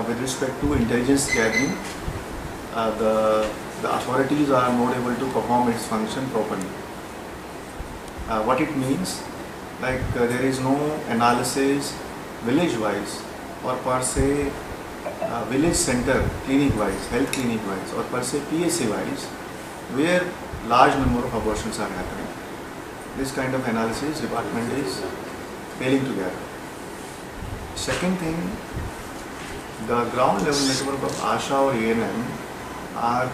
with respect to intelligence gathering, the authorities are not able to perform its function properly. What it means, like there is no analysis village-wise or per se village center clinic-wise, health clinic-wise or per se PSA-wise, where large number of abortions are happening. This kind of analysis department is failing to gather. Second thing, the ground level network of ASHA or ANM are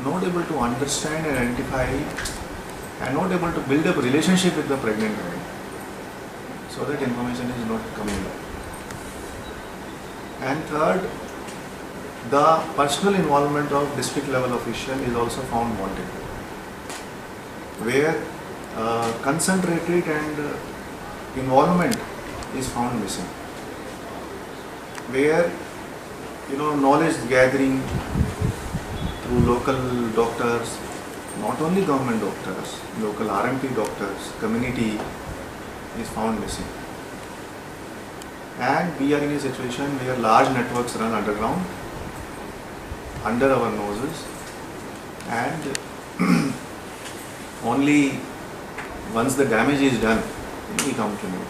not able to understand and identify and not able to build up a relationship with the pregnant woman, so that information is not coming up. And third, the personal involvement of district level official is also found wanting, where concentrated and involvement is found missing, where knowledge gathering through local doctors, not only government doctors, local RMP doctors, community is found missing. And we are in a situation where large networks run underground, under our noses, and only once the damage is done, we come to know.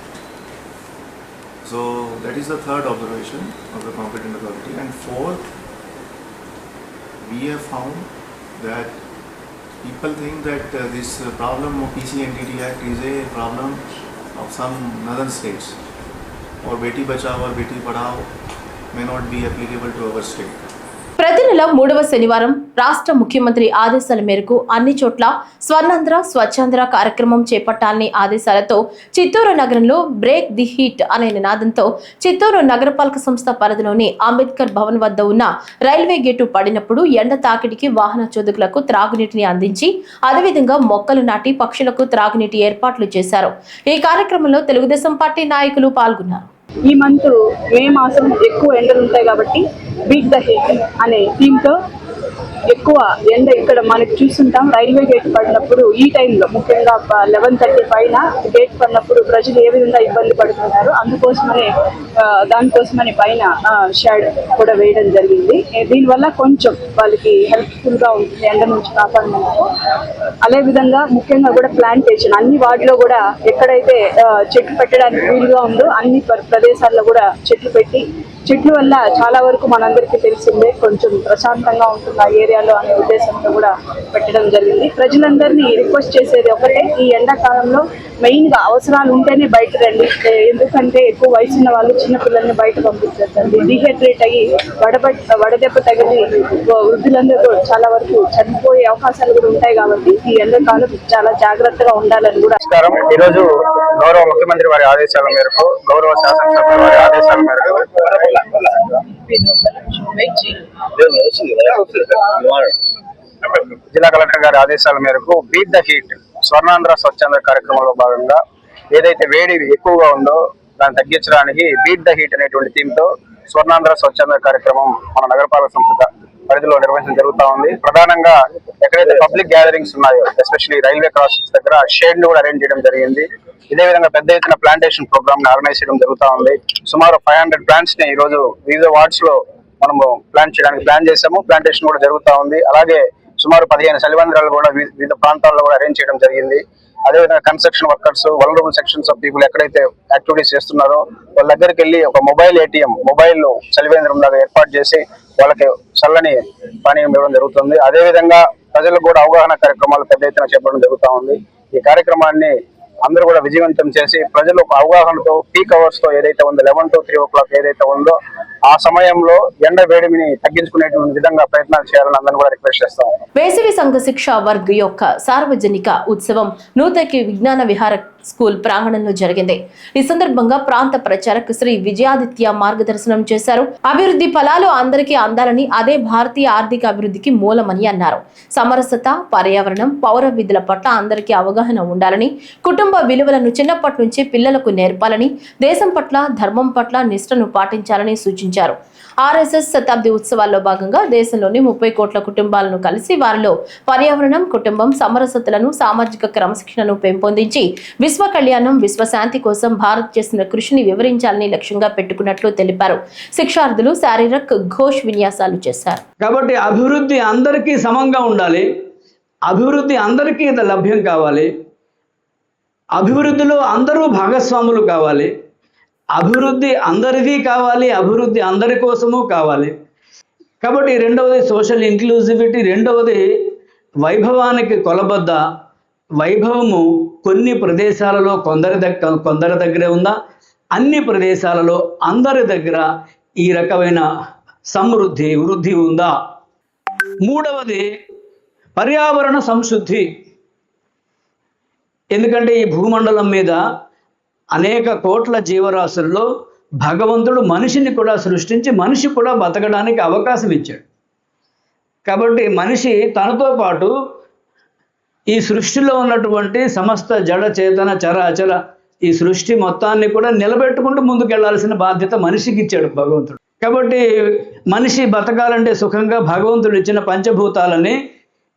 So that is the third observation of the competent authority. And fourth, we have found that people think that this problem of PCNDT Act is a problem of some northern states, or Beti Bachao or Beti Padhao may not be applicable to our state. నెల 3వ శనివారం రాష్ట్ర ముఖ్యమంత్రి ఆదేశాల మేరకు అన్ని చోట్ల స్వర్ణాంధ్ర స్వచ్ఛాంధ్ర కార్యక్రమం చేపట్టాలని ఆదేశాలతో చిత్తూరు నగరంలో బ్రేక్ ది హీట్ అనే నినాదంతో చిత్తూరు నగరపాలక సంస్థ పరిధిలోని అంబేద్కర్ భవన్ వద్ద ఉన్న రైల్వే గేటు పడినప్పుడు ఎండ తాకిడికి వాహన చోదకులకు త్రాగునీటిని అందించి అదేవిధంగా మొక్కలు నాటి పక్షులకు త్రాగునీటి ఏర్పాట్లు చేశారు. ఈ కార్యక్రమంలో తెలుగుదేశం పార్టీ నాయకులు పాల్గొన్నారు. ఈ మంత్ మే మాసం ఎక్కువ ఎండలు ఉంటాయి కాబట్టి బీట్ ద హీట్ అనే థీమ్తో ఎక్కువ ఎండ ఇక్కడ మనకి చూస్తుంటాం. రైల్వే గేట్ పడినప్పుడు ఈ టైంలో ముఖ్యంగా 11:30 పైన గేట్ పడినప్పుడు ప్రజలు ఏ విధంగా ఇబ్బంది పడుతున్నారు, దానికోసమని పైన షెడ్ కూడా వేయడం జరిగింది. దీనివల్ల కొంచెం వాళ్ళకి హెల్ప్ఫుల్గా ఉంటుంది ఎండ నుంచి కాపాడినందుకు. అదేవిధంగా ముఖ్యంగా కూడా ప్లాంటేషన్ అన్ని వాటిలో కూడా ఎక్కడైతే చెట్లు పెట్టడానికి వీలుగా ఉందో అన్ని ప్రదేశాల్లో కూడా చెట్లు పెట్టి, చెట్ల వల్ల చాలా వరకు మనందరికీ తెలిసిందే కొంచెం ప్రశాంతంగా ఉంటుంది ఆ ఏరియాలో అనే ఉద్దేశంతో కూడా పెట్టడం జరిగింది. ప్రజలందరినీ రిక్వెస్ట్ చేసేది ఒకటే, ఈ ఎండాకాలంలో మెయిన్గా అవసరాలు ఉంటేనే బయట రండి. ఎందుకంటే ఎక్కువ వయసు ఉన్న వాళ్ళు చిన్నపిల్లల్ని బయట పంపించండి. డిహైడ్రేట్ అయ్యి వడదెబ్బ తగిలి వృద్ధులందరూ చాలా వరకు చనిపోయే అవకాశాలు కూడా ఉంటాయి. కాబట్టి ఈ ఎండాకాలం చాలా జాగ్రత్తగా ఉండాలని కూడా. ఈరోజు గౌరవ ముఖ్యమంత్రి వారి ఆదేశాల మేరకు, గౌరవ శాసనసభ్యుల వారి ఆదేశాల మేరకు, జిల్లా కలెక్టర్ గారి ఆదేశాల మేరకు beat the heat Swarnandhra Swachhandhra కార్యక్రమంలో భాగంగా ఏదైతే వేడి ఎక్కువగా ఉందో దాన్ని తగ్గించడానికి బీట్ ద హీట్ అనేటువంటి థీమ్తో స్వర్ణాంధ్ర స్వచ్ఛాంధ్ర కార్యక్రమం మన నగరపాలక సంస్థ పరిధిలో నిర్వహించడం జరుగుతూ ఉంది. ప్రధానంగా ఎక్కడైతే పబ్లిక్ గ్యాదరింగ్స్ ఉన్నాయో, ఎస్పెషల్లీ రైల్వే క్రాసింగ్స్ దగ్గర షేడ్ ను కూడా అరేంజ్ చేయడం జరిగింది. ఇదే విధంగా పెద్ద ఎత్తున ప్లాంటేషన్ ప్రోగ్రామ్ ని ఆర్గనైజ్ చేయడం జరుగుతూ ఉంది. సుమారు 500 ప్లాంట్స్ ని ఈ రోజు వివిధ వార్డ్స్ లో మనము ప్లాంట్ చేయడానికి ప్లాన్ చేసాము. ప్లాంటేషన్ కూడా జరుగుతూ ఉంది. అలాగే సుమారు 15 చలివేంద్రాలు కూడా వివిధ ప్రాంతాల్లో కూడా అరేంజ్ చేయడం జరిగింది. అదేవిధంగా construction workers, vulnerable sections of people ఎక్కడైతే యాక్టివిటీస్ చేస్తున్నారో వాళ్ళ దగ్గరికి వెళ్ళి ఒక మొబైల్ ATM, మొబైల్ చలివేంద్రం లాగా ఏర్పాటు చేసి వాళ్ళకి చల్లని పానీయం ఇవ్వడం జరుగుతుంది. అదేవిధంగా ప్రజలకు కూడా అవగాహన కార్యక్రమాలు పెద్ద ఎత్తున చేపట్టడం జరుగుతూ ఉంది. ఈ కార్యక్రమాన్ని అందరూ కూడా విజయవంతం చేసి ప్రజలు ఒక అవగాహనతో పీక్ అవర్స్ తో ఏదైతే ఉందో 11 to 3 o'clock ఏదైతే ఉందో ఆ సమయంలో ఎండ వేడిమిని తగ్గించుకునేటువంటి విధంగా ప్రయత్నాలు చేయాలని అందరిని కూడా రిక్వెస్ట్ చేస్తాం. వేసవి సంఘ శిక్షా వర్గ్ యొక్క సార్వజనిక ఉత్సవం నూతకి విజ్ఞాన విహార స్కూల్ ప్రాంగణంలో జరిగింది. ఈ సందర్భంగా ప్రాంత ప్రచారక శ్రీ విజయాదిత్య మార్గదర్శనం చేశారు. అభివృద్ధి ఫలాలు అందరికీ అందాలని, అదే భారతీయ ఆర్థిక అభివృద్ధికి మూలమని అన్నారు. సమరసత, పర్యావరణం, పౌర విధుల పట్ల అందరికీ అవగాహన ఉండాలని, కుటుంబ విలువలను చిన్నప్పటి నుంచి పిల్లలకు నేర్పాలని, దేశం పట్ల, ధర్మం పట్ల నిష్ఠను పాటించాలని సూచించారు. RSS శతాబ్ది ఉత్సవాల్లో భాగంగా దేశంలోని 30 కోట్ల కుటుంబాలను కలిసి వారిలో పర్యావరణం, కుటుంబం, సమరసతలను, సామాజిక క్రమశిక్షణను పెంపొందించి విశ్వ కళ్యాణం, విశ్వశాంతి కోసం భారత్ చేసిన కృషిని వివరించాలని లక్ష్యంగా పెట్టుకున్నట్లు తెలిపారు. శిక్షార్థులు శారీరక ఘోష్ విన్యాసాలు చేశారు. కాబట్టి అభివృద్ధి అందరికీ సమంగా ఉండాలి. అభివృద్ధి అందరికీ లభ్యం కావాలి. అభివృద్ధిలో అందరూ భాగస్వాములు కావాలి. అభివృద్ధి అందరిది కావాలి. అభివృద్ధి అందరి కోసము కావాలి. కాబట్టి రెండవది సోషల్ ఇంక్లూజివిటీ, రెండవది వైభవానికి కొలబద్ద. వైభవము కొన్ని ప్రదేశాలలో కొందరి దగ్గరే ఉందా, అన్ని ప్రదేశాలలో అందరి దగ్గర ఈ రకమైన సమృద్ధి, వృద్ధి ఉందా? మూడవది పర్యావరణ సంశుద్ధి. ఎందుకంటే ఈ భూమండలం మీద అనేక కోట్ల జీవరాశుల్లో భగవంతుడు మనిషిని కూడా సృష్టించి మనిషి కూడా బతకడానికి అవకాశం ఇచ్చాడు. కాబట్టి మనిషి తనతో పాటు ఈ సృష్టిలో ఉన్నటువంటి సమస్త జడ చేతన చరాచర ఈ సృష్టి మొత్తాన్ని కూడా నిలబెట్టుకుంటూ ముందుకెళ్లాల్సిన బాధ్యత మనిషికి ఇచ్చాడు భగవంతుడు. కాబట్టి మనిషి బతకాలంటే సుఖంగా భగవంతుడు ఇచ్చిన పంచభూతాలని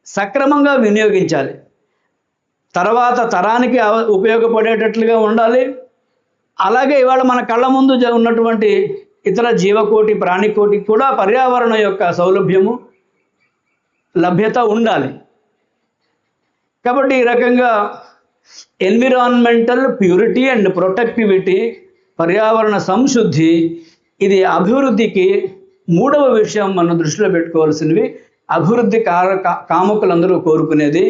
సక్రమంగా వినియోగించాలి. తర్వాత తరానికి ఉపయోగపడేటట్లుగా ఉండాలి. అలాగే ఇవాళ మన కళ్ళ ముందు ఉన్నటువంటి ఇతర జీవకోటి, ప్రాణికోటి కూడా పర్యావరణం యొక్క సౌలభ్యము, లభ్యత ఉండాలి. కాబట్టి ఈ రకంగా ఎన్విరాన్మెంటల్ ప్యూరిటీ అండ్ ప్రొటెక్టివిటీ, పర్యావరణ సంశుద్ధి, ఇది అభివృద్ధికి మూడవ విషయం మనం దృష్టిలో పెట్టుకోవాల్సినవి. అభివృద్ధి కాముకులందరూ కోరుకునేది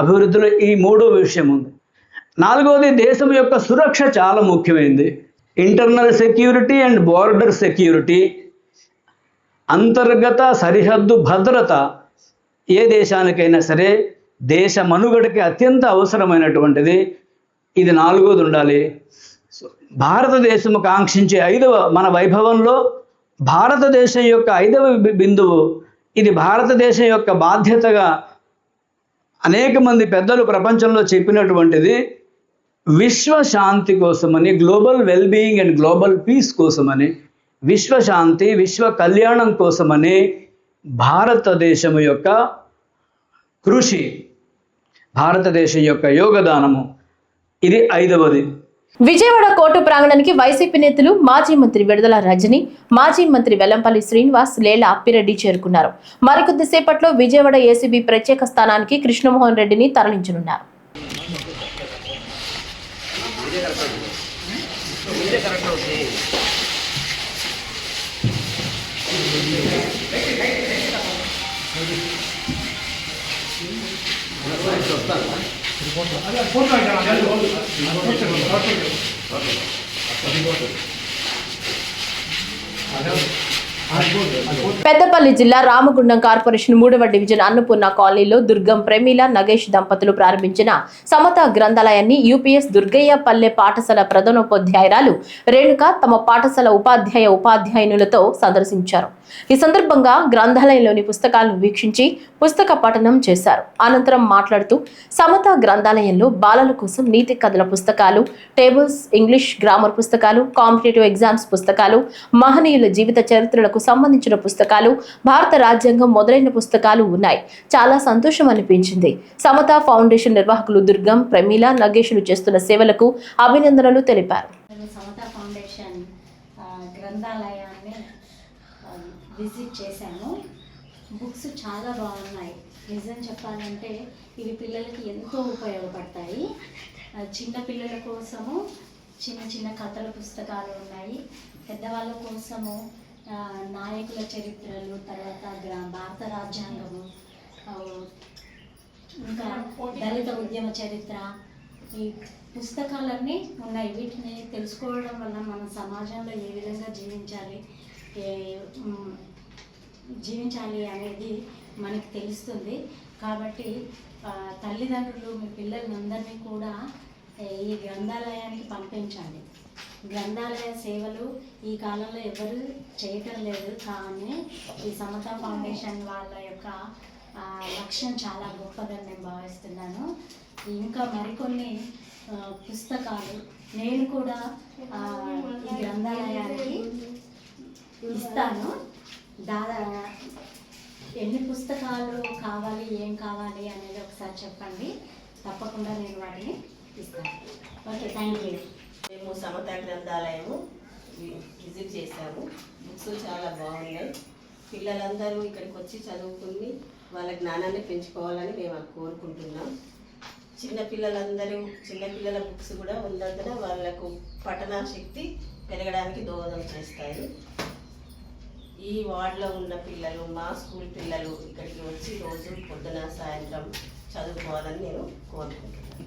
అభివృద్ధిలో ఈ మూడవ విషయం ఉంది. నాలుగవది దేశం యొక్క సురక్ష చాలా ముఖ్యమైనది. Internal security and border security. అంతర్గత సరిహద్దు భద్రత ఏ దేశానికైనా సరే దేశ మనుగడకి అత్యంత అవసరమైనటువంటిది. ఇది 4వది ఉండాలి. భారతదేశము కాంక్షించే 5వ మన వైభవంలో భారతదేశం యొక్క 5వ బిందువు, ఇది భారతదేశం యొక్క బాధ్యతగా అనేక మంది పెద్దలు ప్రపంచంలో చెప్పినటువంటిది. విశ్వశాంతి కోసమని, global wellbeing and global peace కోసమని, విశ్వశాంతి విశ్వ కళ్యాణం కోసమని భారతదేశం యొక్క కృషి, భారతదేశం యొక్క యోగదానము, ఇది 5వది. విజయవాడ కోర్టు ప్రాంగణానికి వైసీపీ నేతలు మాజీ మంత్రి విడుదల రజని, మాజీ మంత్రి వెల్లంపల్లి శ్రీనివాస్, లేలా అప్పిరెడ్డి చేరుకున్నారు. మరికొద్ది సేపట్లో విజయవాడ ఏసీబీ ప్రత్యేక స్థానానికి కృష్ణమోహన్ రెడ్డిని తరలించనున్నారు. పెద్దపల్లి జిల్లా రామగుండం కార్పొరేషన్ 3వ డివిజన్ అన్నపూర్ణ కాలనీలో దుర్గం ప్రమీల నగేష్ దంపతులు ప్రారంభించిన సమత గ్రంథాలయాన్ని యూపీఎస్ దుర్గయ్య పల్లె పాఠశాల ప్రధానోపాధ్యాయురాలు రేణుక తమ పాఠశాల ఉపాధ్యాయునులతో సందర్శించారు. ఈ సందర్భంగా గ్రంథాలయంలోని పుస్తకాలను వీక్షించి పుస్తక పఠనం చేశారు. అనంతరం మాట్లాడుతూ సమత గ్రంథాలయంలో బాలల కోసం నీతి కథల పుస్తకాలు, టేబుల్స్, ఇంగ్లీష్ గ్రామర్ పుస్తకాలు, కాంపిటేటివ్ ఎగ్జామ్స్ పుస్తకాలు, మహనీయుల జీవిత చరిత్రలకు సంబంధించిన పుస్తకాలు, భారత రాజ్యాంగం మొదలైన పుస్తకాలు ఉన్నాయి. చాలా సంతోషం అనిపించింది. సమత ఫౌండేషన్ నిర్వాహకులు దుర్గం ప్రమీల నగేష్లు చేస్తున్న సేవలకు అభినందనలు తెలిపారు. సమత ఫౌండేషన్ గ్రంథాలయాన్ని విజిట్ చేశాను. బుక్స్ చాలా బాగున్నాయి. నిజం చెప్పాలంటే ఇవి పిల్లలకి ఎంతో ఉపయోగపడతాయి. చిన్న పిల్లల కోసము చిన్న చిన్న కథల పుస్తకాలు ఉన్నాయి. పెద్దవాళ్ళ కోసము నాయకుల చరిత్రలు, తర్వాత భారత రాజ్యాంగము, ఇంకా దళిత ఉద్యమ చరిత్ర, ఈ పుస్తకాలన్నీ ఉన్నాయి. వీటిని తెలుసుకోవడం వల్ల మన సమాజంలో ఏ విధంగా జీవించాలి అనేది మనకి తెలుస్తుంది. కాబట్టి తల్లిదండ్రులు మీ పిల్లలందరినీ కూడా ఈ గ్రంథాలయానికి పంపించండి. గ్రంథాలయ సేవలు ఈ కాలంలో ఎవరు చేయటం లేదు, కానీ ఈ సమత ఫౌండేషన్ వాళ్ళ యొక్క లక్ష్యం చాలా గొప్పదని నేను భావిస్తున్నాను. ఇంకా మరికొన్ని పుస్తకాలు నేను కూడా ఈ గ్రంథాలయానికి ఇస్తాను. ఎన్ని పుస్తకాలు కావాలి, ఏం కావాలి అనేది ఒకసారి చెప్పండి. తప్పకుండా నేను వాటిని ఇస్తాను. Okay, thank you. మేము సమత గ్రంథాలయము విజిట్ చేశాము. బుక్స్ చాలా బాగున్నాయి. పిల్లలందరూ ఇక్కడికి వచ్చి చదువుకుని వాళ్ళ జ్ఞానాన్ని పెంచుకోవాలని మేము కోరుకుంటున్నాం. చిన్నపిల్లల బుక్స్ కూడా ఉన్నందున వాళ్ళకు పఠనా శక్తి పెరగడానికి దోహదం చేస్తాయి. ఈ వార్డులో ఉన్న పిల్లలు, మా స్కూల్ పిల్లలు ఇక్కడికి వచ్చి రోజు పొద్దున సాయంత్రం చదువుకోవాలని నేను కోరుకుంటున్నాను.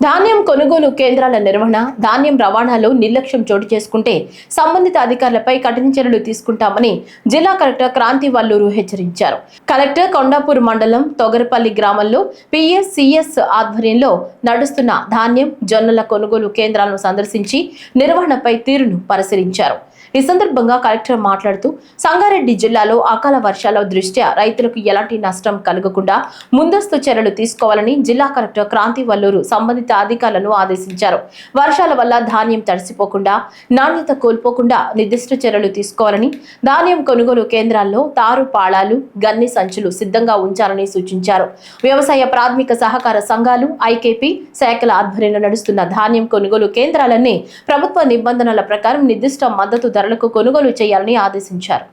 ధాన్యం కొనుగోలు కేంద్రాల నిర్వహణ, ధాన్యం రవాణాలో నిర్లక్ష్యం చోటు చేసుకుంటే సంబంధిత అధికారులపై కఠిన చర్యలు తీసుకుంటామని జిల్లా కలెక్టర్ క్రాంతి వల్లూరు హెచ్చరించారు. కలెక్టర్ కొండాపూర్ మండలం తొగరపల్లి గ్రామంలో పిఎస్సిఎస్ ఆధ్వర్యంలో నడుస్తున్న ధాన్యం, జొన్నల కొనుగోలు కేంద్రాలను సందర్శించి నిర్వహణపై తీరును పరిశీలించారు. ఈ సందర్భంగా కలెక్టర్ మాట్లాడుతూ సంగారెడ్డి జిల్లాలో అకాల వర్షాల దృష్ట్యా రైతులకు ఎలాంటి నష్టం కలగకుండా ముందస్తు చర్యలు తీసుకోవాలని జిల్లా కలెక్టర్ క్రాంతి వల్లూరు సంబంధిత అధికారులను ఆదేశించారు. వర్షాల వల్ల ధాన్యం తడిసిపోకుండా, నాణ్యత కోల్పోకుండా నిర్దిష్ట చర్యలు తీసుకోవాలని, ధాన్యం కొనుగోలు కేంద్రాల్లో తారు పాళాలు, గన్ని సంచులు సిద్ధంగా ఉంచాలని సూచించారు. వ్యవసాయ ప్రాథమిక సహకార సంఘాలు, ఐకేపీ శాఖల ఆధ్వర్యంలో నడుస్తున్న ధాన్యం కొనుగోలు కేంద్రాలన్నీ ప్రభుత్వ నిబంధనల ప్రకారం నిర్దిష్ట మద్దతు ధరలకు కొనుగోలు చేయాలని ఆదేశించారు.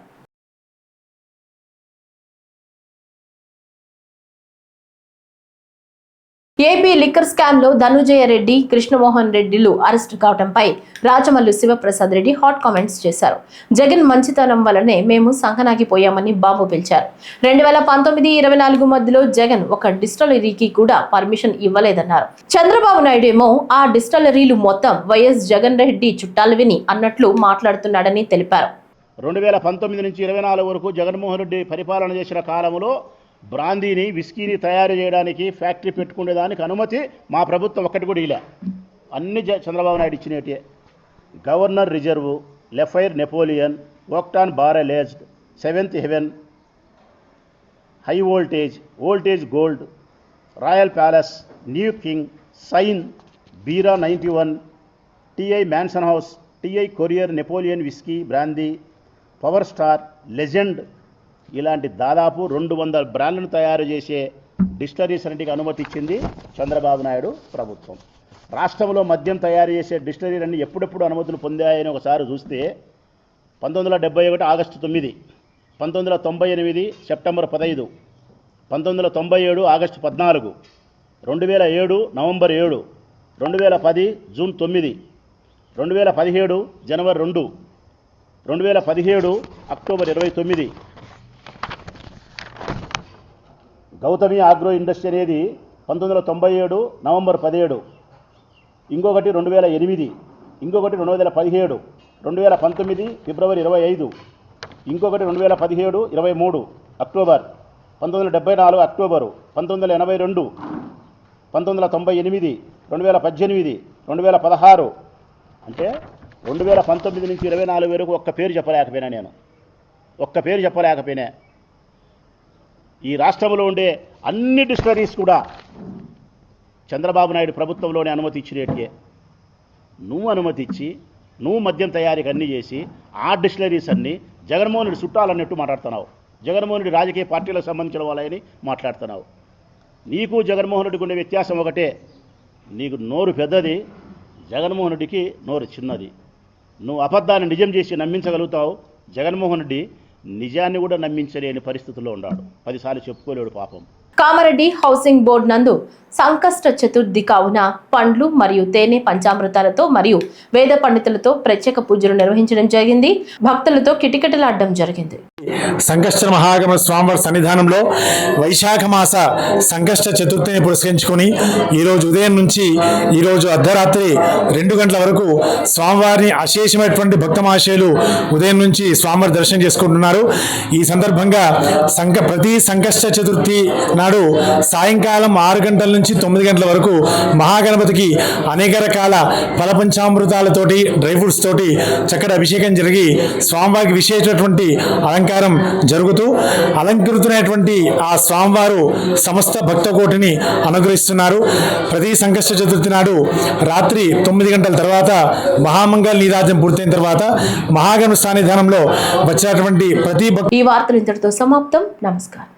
ఏపీ లిక్కర్ స్కామ్ లో ధనుంజయ రెడ్డి, కృష్ణమోహన్ రెడ్డిలు అరెస్టు కావడంపై రాజమల్లు శివప్రసాద్ రెడ్డి హాట్ కామెంట్స్ చేశారు. జగన్ మంచితనం వల్లనే మేము సంకనాగిపోయామని బాబు పిలిచారు. 2019-24 మధ్యలో జగన్ ఒక డిస్టిలరీకి కూడా పర్మిషన్ ఇవ్వలేదన్నారు. చంద్రబాబు నాయుడు ఏమో ఆ డిస్టిలరీలు మొత్తం వైఎస్ జగన్ రెడ్డి చుట్టాలు విని అన్నట్లు మాట్లాడుతున్నాడని తెలిపారు. 2019 నుంచి 24 వరకు జగన్మోహన్ రెడ్డి పరిపాలన చేసిన కాలంలో బ్రాందీని విస్కీని తయారు చేయడానికి ఫ్యాక్టరీ పెట్టుకునేదానికి అనుమతి మా ప్రభుత్వం ఒక్కటి కూడా ఇలా. అన్ని చంద్రబాబు నాయుడు ఇచ్చినట్టే. గవర్నర్ రిజర్వ్, లెఫైర్ Napoleon, Octane barrel aged, Seventh Heaven, High Voltage Gold, Royal Palace, New King, Sign, Bira 91, TI Mansion House, TI Courier, Napoleon whisky brandy, Power Star, Legend ఇలాంటి దాదాపు 200 బ్రాండ్లను తయారు చేసే డిస్టిలరీస్ అన్నిటికీ అనుమతి ఇచ్చింది చంద్రబాబు నాయుడు ప్రభుత్వం. రాష్ట్రంలో మద్యం తయారు చేసే డిస్టిలరీలన్నీ ఎప్పుడెప్పుడు అనుమతులు పొందాయని ఒకసారి చూస్తే 1971 August 9, 1998 September 15, 1997 August 14, 2007 November 7, 2010 June 9, 2017 జనవరి 2, 2017 అక్టోబర్ 29. గౌతమి ఆగ్రో ఇండస్ట్రీ అనేది 1997 నవంబర్ 17, ఇంకొకటి 2008, ఇంకొకటి 2017, 2019 ఫిబ్రవరి 25, ఇంకొకటి 2017 23 అక్టోబర్, 1974 అక్టోబరు, 1982, 1998, 2018, 2016. అంటే 2019 నుంచి 24 వరకు ఒక్క పేరు చెప్పలేకపోయినా. ఈ రాష్ట్రంలో ఉండే అన్ని డిస్టిలరీస్ కూడా చంద్రబాబు నాయుడు ప్రభుత్వంలోనే అనుమతి ఇచ్చినట్టే. నువ్వు అనుమతి ఇచ్చి నువ్వు మద్యం తయారీకి అన్నీ చేసి ఆ డిస్టిలరీస్ అన్నీ జగన్మోహన్ రెడ్డి చుట్టాలన్నట్టు మాట్లాడుతున్నావు. జగన్మోహన్ రెడ్డి రాజకీయ పార్టీలకు సంబంధించిన వాళ్ళని మాట్లాడుతున్నావు. నీకు జగన్మోహన్ రెడ్డికి ఉండే వ్యత్యాసం ఒకటే, నీకు నోరు పెద్దది, జగన్మోహన్ రెడ్డికి నోరు చిన్నది. నువ్వు అబద్ధాన్ని నిజం చేసి నమ్మించగలుగుతావు. జగన్మోహన్ రెడ్డి నిజాన్ని కూడా నమ్మించలేని పరిస్థితుల్లో ఉన్నాడు. 10 సార్లు చెప్పుకోలేడు పాపం. కామారెడ్డి హౌసింగ్ బోర్డు నందు సంకష్ట చతుర్థి కావున పండ్లు మరియు తేనె పంచామృతాలతో మరియు వేద పండితులతో ప్రత్యేక పూజలు నిర్వహించడం జరిగింది. భక్తులతో కిటకిటలాడడం జరిగింది. సంకష్ట మహాగమ స్వామివారి సన్నిధానంలో వైశాఖ మాస సంకష్ట చతుర్థిని పురస్కరించుకొని ఈరోజు ఉదయం నుంచి ఈరోజు అర్ధరాత్రి 2 గంటల వరకు స్వామివారిని అశేషమైనటువంటి భక్త మహాశయులు ఉదయం నుంచి స్వామివారి దర్శనం చేసుకుంటున్నారు. ఈ సందర్భంగా ప్రతి సంకష్ట చతుర్థి నాడు సాయంకాలం 6 గంటల నుంచి 9 గంటల వరకు మహాగణపతికి అనేక రకాల ఫలపంచామృతాలతోటి డ్రై ఫ్రూట్స్ తోటి చక్కటి అభిషేకం జరిగి స్వామివారికి విశేషమైనటువంటి అలంకారం జరుగుతూ అలంకృతున్నటువంటి ఆ స్వామివారు సమస్త భక్త కోటిని అనుగ్రహిస్తున్నారు. ప్రతి సంకష్ట చతుర్థి నాడు రాత్రి 9 గంటల తర్వాత మహామంగళ నీరాజనం పూర్తయిన తర్వాత మహాగణపతి సన్నిధానంలో వచ్చినటువంటి ప్రతి ఈ వార్తలు ఇంతటితో సమాప్తం. నమస్కారం.